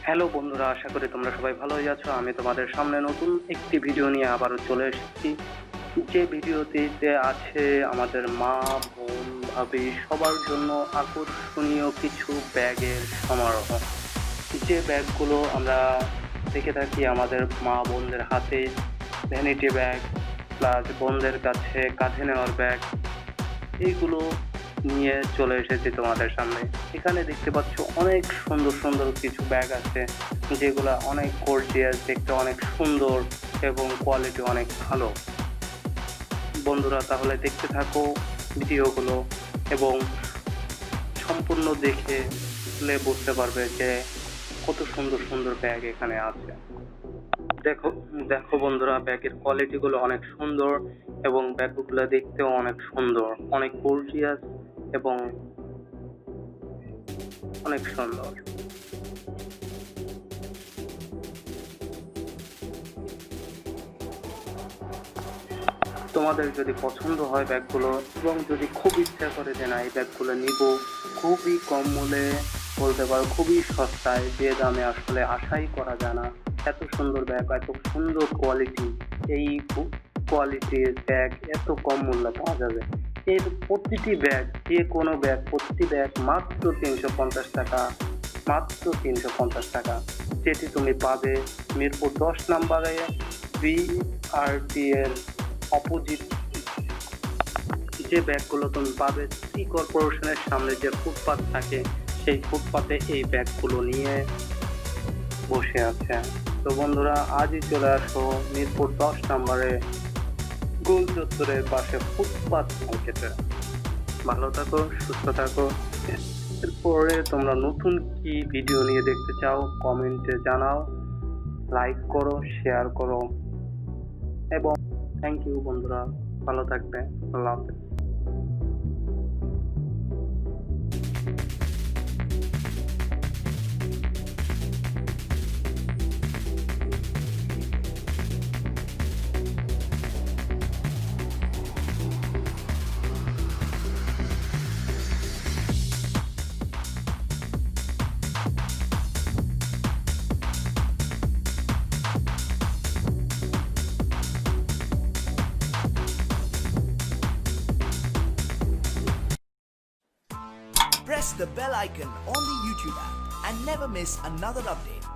Hello বন্ধুরা, আশা করি তোমরা সবাই ভালোই আছো। আমি তোমাদের সামনে নতুন একটি ভিডিও নিয়ে আবারও চলে এসেছি। যে ভিডিওটিতে আছে আমাদের মা, বোন, ভাবি সবার জন্য আকর্ষণীয় কিছু ব্যাগের সমারোহ। যে ব্যাগগুলো আমরা দেখে থাকি আমাদের মা বোনদের হাতে, ভ্যানিটি ব্যাগ প্লাস বোনদের কাছে কাঁধে নেওয়ার ব্যাগ, এইগুলো নিয়ে চলে এসেছি তোমাদের সামনে। এখানে দেখতে পাচ্ছ অনেক সুন্দর সুন্দর কিছু ব্যাগ আছে, যেগুলো অনেক গর্জিয়াস, দেখতে অনেক সুন্দর এবং কোয়ালিটি অনেক ভালো। বন্ধুরা, তাহলে দেখতে থাকো ভিডিওগুলো এবং সম্পূর্ণ দেখে বুঝতে পারবে যে কত সুন্দর সুন্দর ব্যাগ এখানে আছে। দেখো দেখো বন্ধুরা, ব্যাগের কোয়ালিটি গুলো অনেক সুন্দর এবং ব্যাগগুলো দেখতেও অনেক সুন্দর, অনেক গর্জিয়াস এবং অনেক সুন্দর। তোমাদের যদি পছন্দ হয় ব্যাগগুলো এবং যদি খুব ইচ্ছা করে যে না এই ব্যাগগুলো নিব, খুবই কম মূল্যে, বলতে পারো খুবই সস্তায়, যে দামে আসলে আশাই করা যায় না, এত সুন্দর ব্যাগ, এত সুন্দর কোয়ালিটি, এই কোয়ালিটির ব্যাগ এত কম মূল্যে পাওয়া যাবে। এর প্রতিটি ব্যাগ, যে কোনো ব্যাগ, প্রতিটি ব্যাগ মাত্র 350 টাকা, মাত্র 350 টাকা, যেটি তুমি পাবে মিরপুর 10 নম্বরে বিআরটি এর অপোজিট। যে ব্যাগগুলো তুমি পাবে সিটি কর্পোরেশনের সামনে যে ফুটপাত থাকে, সেই ফুটপাতে এই ব্যাগগুলো নিয়ে বসে আছে। তো বন্ধুরা, আজই চলে আসো মিরপুর 10 নম্বরে গোল চত্বরের পাশে ফুটপাত মার্কেটে। ভালো থাকো, সুস্থ থাকো। এরপরে তোমরা নতুন কি ভিডিও নিয়ে দেখতে চাও কমেন্টে জানাও, লাইক করো, শেয়ার করো এবং থ্যাংক ইউ বন্ধুরা, ভালো থাকবে। আল্লাহ হাফেজ। Press the bell icon on the YouTube app and never miss another update.